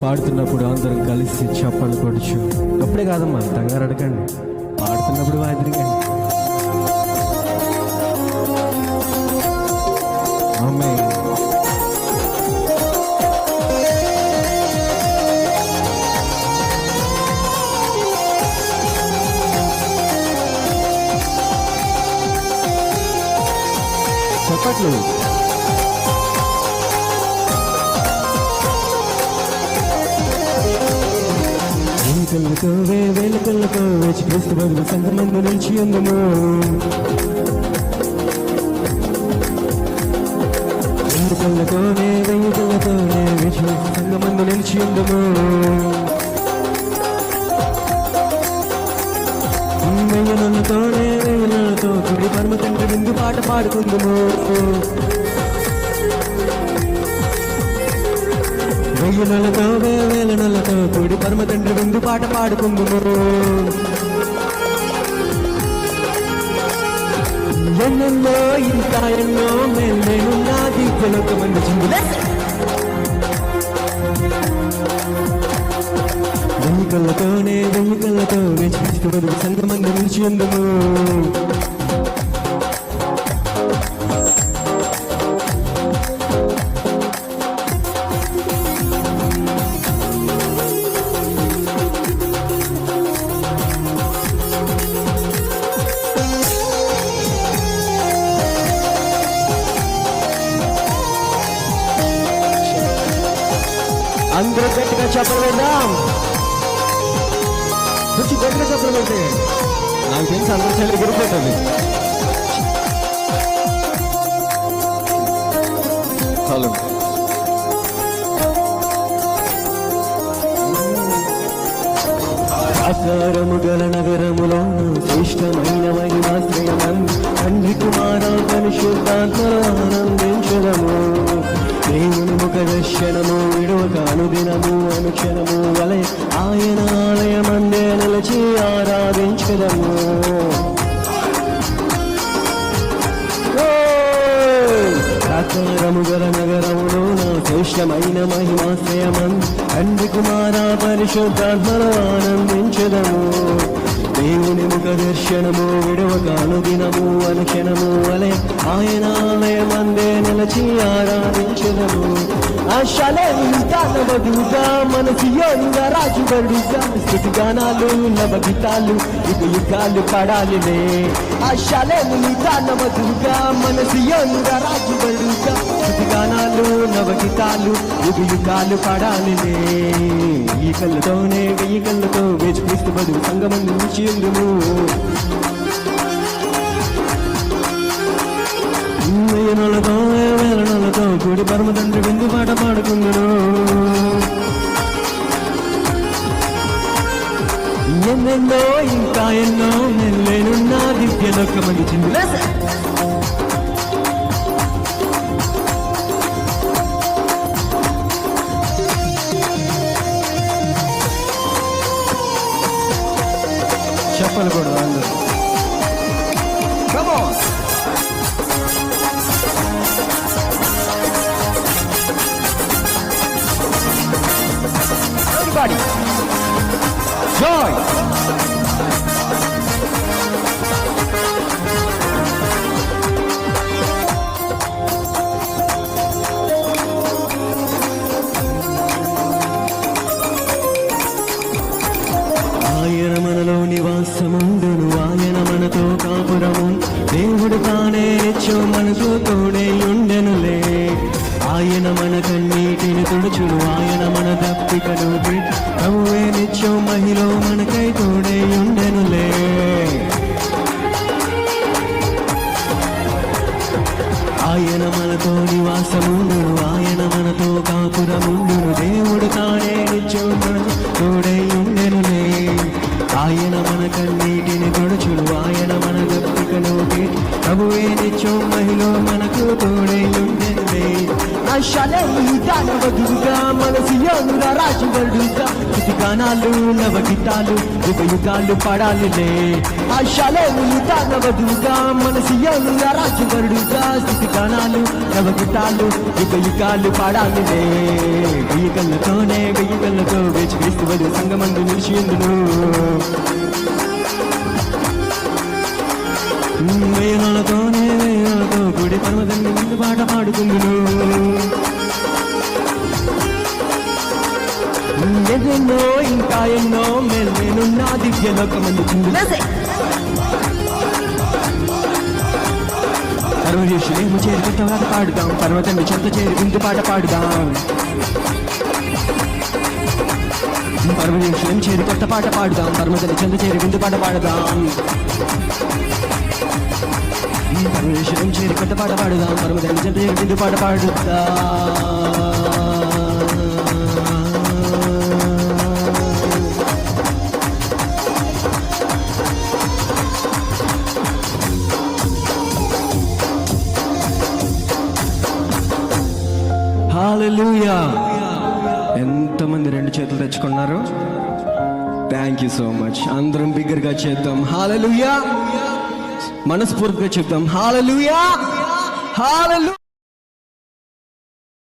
పాడుతున్నప్పుడు అందరం కలిసి చప్పలు కొడుచు. అప్పుడే కాదమ్మా, కంగారు అడగండి. పాడుతున్నప్పుడు వాదిరికండి. ఆమేన్. చప్పట్లు. వేలుకల్లతో వేచి క్రీస్తు బదులు సంగమందు నిలిచి ఉందము. వెయ్యికల్లతోనే వేచి సంగమందు నిలిచి ఉందము. వెయ్యనలతో కుడి పరమ తండ్రి విందు పాట పాడుకుందుము. వెయ్యనలతో వేలనలతో కూడి పరమ తండ్రి విందు పాట పాడుకుందుము. ఎన్నెన్నో ఇంకా ఎన్నో మేలు నా దీప్యలోక మంది చిందులే. వెయ్యికల్లతో వేచి బదులు సంగమందు నిలిచి ఉందము. అందరూ గట్టిగా చెప్పలు పెడదాం. కొంచెం గట్టిగా చెప్పలు పెడితే నాకు తెలిసి అందరూ చల్లి గురిపోతుంది. హలో, ఆకారము గల నగరములో శ్రేష్టమైన మహిమాశ్రయమం తండ్రి కుమార పరిశుద్ధాత్మలో ఆనందించడము. దేవుని ముఖ దర్శనము విడువక అనుదినము అనుక్షణము వలె ఆయన ఆలయమందే నిలిచి ఆరాధించదము. ఆకారము గల నగరములో నా శ్రేష్టమైన మహిమాశ్రయమం తండ్రి కుమార పరిశుద్ధాత్మలో ఆనందించదము. దేవుని ముఖ దర్శనము విడవక అనుదినము అనుక్షణము వలె ఆయన ఆలయమందే నిలిచి ఆరాధించదము. ఆశలేంగా నవదుగా మనసియోగా రాజుగడుగా స్థుతిగానాలు నవగీతాలు యుగాలు పడాలినే. ఆశలేంగా నవదుగా మనసియోగా రాజుగడుగా స్థుతిగానాలు నవగీతాలు యుగాలు పడాలినే. ఈ కళ్ళతోనే వెయ్యి కళ్ళతో వేచి క్రీస్తు బదులు సంగమందు నిలిచి ఉందుము. వెయ్యనలతో వేలనలతో కూడి పరమ తండ్రి విందు పాట పాడుకుందును. ఎన్నెన్నో ఇంకా ఎన్నో మెల్లేనున్న దివ్యలోక మంది చిందులే. చెప్పలు కూడా అందరూ. Come on. Everybody. Joy. ఆయన మనలో నివాసముండును, ఆయన మనతో కాపురము. దేవుడు తానే నిత్యో మనతో తోడే ఉండెనులే. ఆయన మన కన్నీటిని తుడుచును, ఆయన మన దప్పికను ప్రభువే నిత్యో మహిలో మనకై తోడే ఉండెనులే. ఆయన మనతో నివాసముండును, ఆయన మనతో కాపురముండును. దేవుడు తానే నిత్యో మనతో తోడే ఉండెనులే. ఆయన మన కన్నీటిని తొడుచును, ఆయన మన దప్పికను ప్రభువే నిత్యం మహిలో మనకు తోడే ఉండెనులే. ఆశలేని దానవదుగా మన సియోనుల రాజువరుడుగా స్తుతిగానాలు నవగీతాలు యుగయుగాలు పాడాలిలే ఆశలేని దానవదుగా మన సియోనుల రాజువరుడుగా స్తుతిగానాలు నవగీతాలు యుగయుగాలు పాడాలిలే వెయ్యి కళ్ళతో వేచి క్రీస్తువరు సంగమందు నిలిచి ఉండును వేయాలతో కూడి పర్వతాన్ని ముందు పాట పాడుకుందును ఎన్నో ఇంకా ఎన్నో మేలున్న దివ్యలోకమందు పర్వదేశులేమో చేరి కొత్త పాట పాడుదాం పర్వతాన్ని చెంత చేరి విందు పాట పాడుదాం పర్వదేశులేమో చేరి కొత్త పాట పాడుదాం పర్వతాన్ని చెంత చేరి విందు పాట పాడుదాం పరమేశ్వరం చేరి కొత్త పాట పాడుదాం పరమదాన్ని చెంత చేరి విందు పాట పాడుదా హల్లెలూయా. ఎంతమంది రెండు చేతులు తెచ్చుకున్నారు? Thank you so much. అందరం బిగ్గరగా చేద్దాం హల్లెలూయా. మనస్ఫూర్తిగా చెప్తాం హల్లెలూయా హల్లెలూయా.